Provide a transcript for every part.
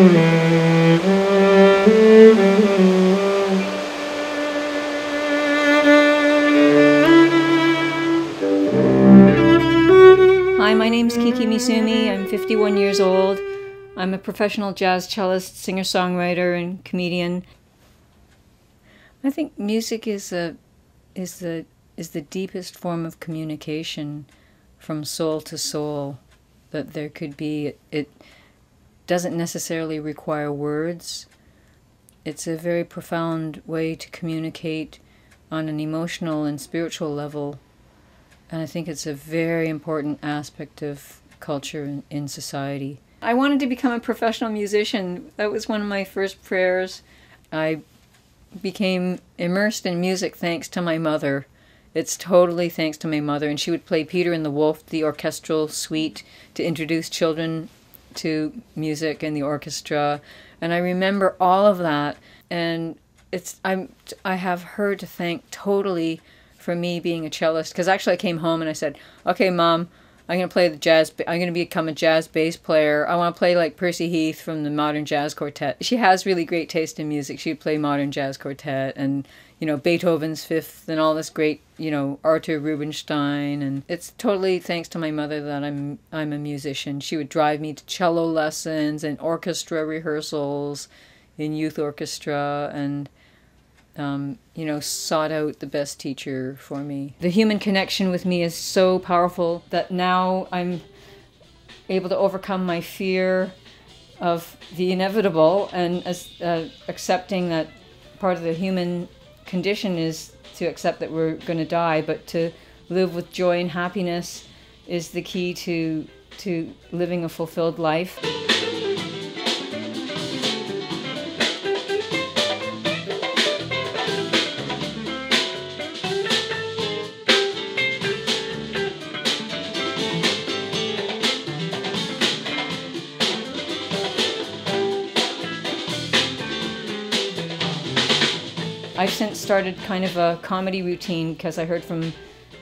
Hi, my name's Kiki Misumi. I'm 51 years old. I'm a professional jazz cellist, singer-songwriter, and comedian. I think music is the deepest form of communication from soul to soul that there could be. It doesn't necessarily require words. It's a very profound way to communicate on an emotional and spiritual level. And I think it's a very important aspect of culture in society. I wanted to become a professional musician. That was one of my first prayers. I became immersed in music thanks to my mother. It's totally thanks to my mother. And she would play Peter and the Wolf, the orchestral suite, to introduce children to music and the orchestra. And I remember all of that. And I have her to thank totally for me being a cellist, because actually I came home and I said, okay, Mom, I'm going to play the jazz, I'm going to become a jazz bass player. I want to play like Percy Heath from the Modern Jazz Quartet. She has really great taste in music. She'd play Modern Jazz Quartet and, you know, Beethoven's Fifth and all this great, you know, Arthur Rubinstein. And it's totally thanks to my mother that I'm a musician. She would drive me to cello lessons and orchestra rehearsals in youth orchestra, and you know, sought out the best teacher for me. The human connection with me is so powerful that now I'm able to overcome my fear of the inevitable, and accepting that part of the human condition is to accept that we're going to die, but to live with joy and happiness is the key to living a fulfilled life. I've since started kind of a comedy routine because I heard from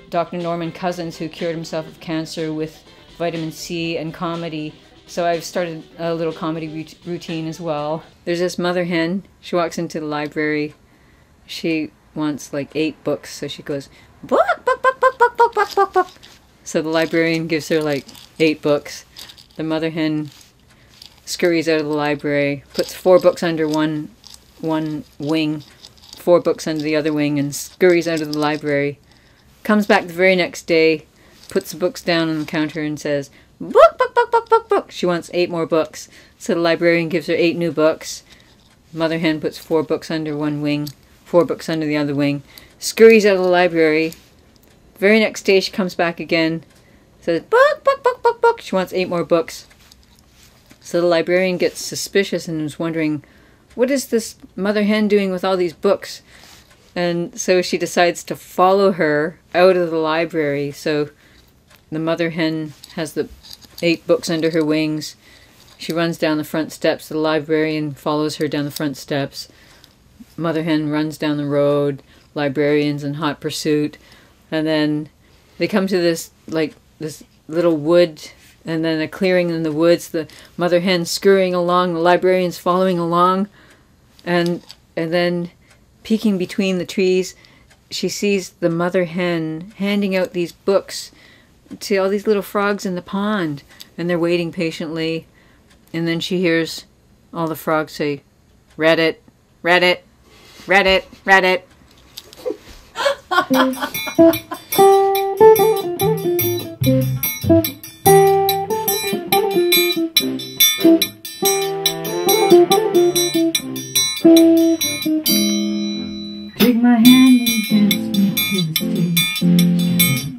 Dr. Norman Cousins, who cured himself of cancer with vitamin C and comedy. So I've started a little comedy routine as well. There's this mother hen. She walks into the library. She wants like 8 books, so she goes, book, book, book, book, book, book, book, book, book. So the librarian gives her like 8 books. The mother hen scurries out of the library, puts 4 books under one wing, 4 books under the other wing, and scurries out of the library. Comes back the very next day, puts the books down on the counter and says, book, book, book, book, book, book. She wants 8 more books. So the librarian gives her 8 new books. Mother hen puts 4 books under one wing, 4 books under the other wing, scurries out of the library. Very next day she comes back again, says, book, book, book, book, book. She wants 8 more books. So the librarian gets suspicious and is wondering, what is this mother hen doing with all these books? And so she decides to follow her out of the library. So the mother hen has the 8 books under her wings. She runs down the front steps. The librarian follows her down the front steps. Mother hen runs down the road. Librarian's in hot pursuit. And then they come to this little wood, and then a clearing in the woods. The mother hen scurrying along. The librarian's following along. And then, peeking between the trees, she sees the mother hen handing out these books to all these little frogs in the pond. And they're waiting patiently. And then she hears all the frogs say, read it, read it, read it, read it. Take my hand and dance me to the stage.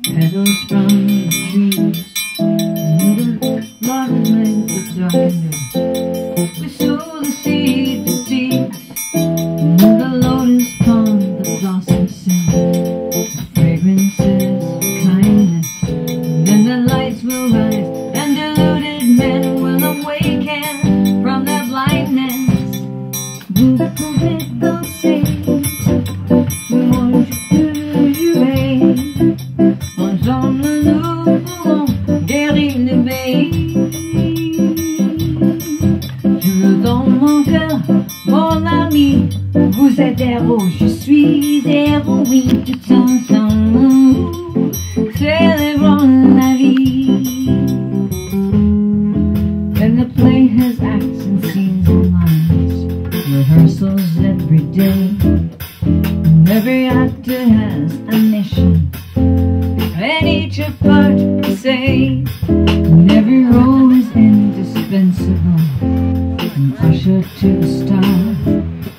Petals from the trees, and the long length of darkness. We sow the seed that seeds, and the lotus pond that blossoms soon. The fragrances of kindness, and then the lights will say, and every role is indispensable, from usher to a star.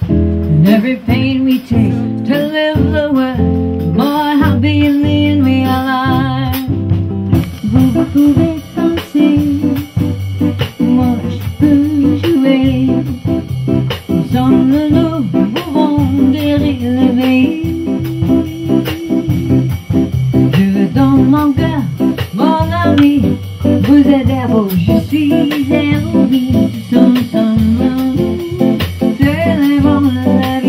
And every pain we take to live the world more happy in the end we are. Vous pouvez penser, moi je peux jouer. Ensemble nous pouvons guérir l'éveil. Je veux dans mon cœur, mon ami, vous êtes héros, je suis héroïne. Tous ensemble, célébrons la vie.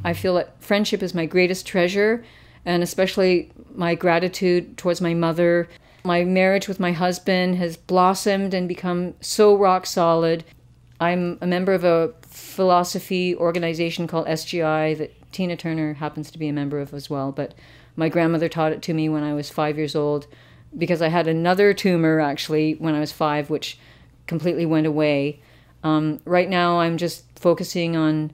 I feel that friendship is my greatest treasure, and especially my gratitude towards my mother. My marriage with my husband has blossomed and become so rock solid. I'm a member of a philosophy organization called SGI that Tina Turner happens to be a member of as well, but my grandmother taught it to me when I was 5 years old, because I had another tumor actually when I was 5, which completely went away. Right now I'm just focusing on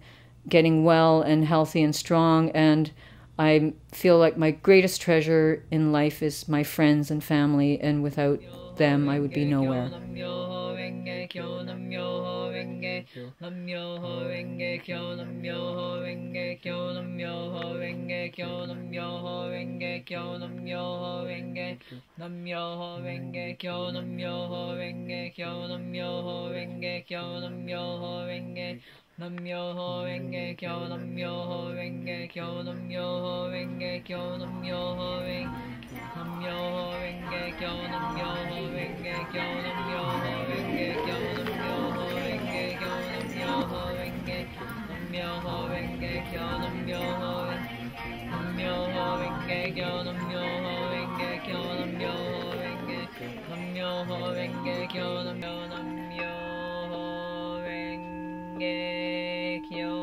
getting well and healthy and strong, and I feel like my greatest treasure in life is my friends and family, and without them I would be nowhere. Nam-myoho Renge Kyo, Nam-myoho Renge Kyo, Nam-myoho Renge Kyo, Nam-myoho Renge Kyo, Nam-myoho Renge Kyo, Nam-myoho Renge Kyo, Nam-myoho Renge Kyo, Nam-myoho Renge Kyo, Nam-myoho Renge Kyo, Nam-myoho Renge Kyo, Nam-myoho Renge Kyo, Nam-myoho Renge Kyo, Nam-myoho Renge Kyo, Nam-myoho Renge Kyo.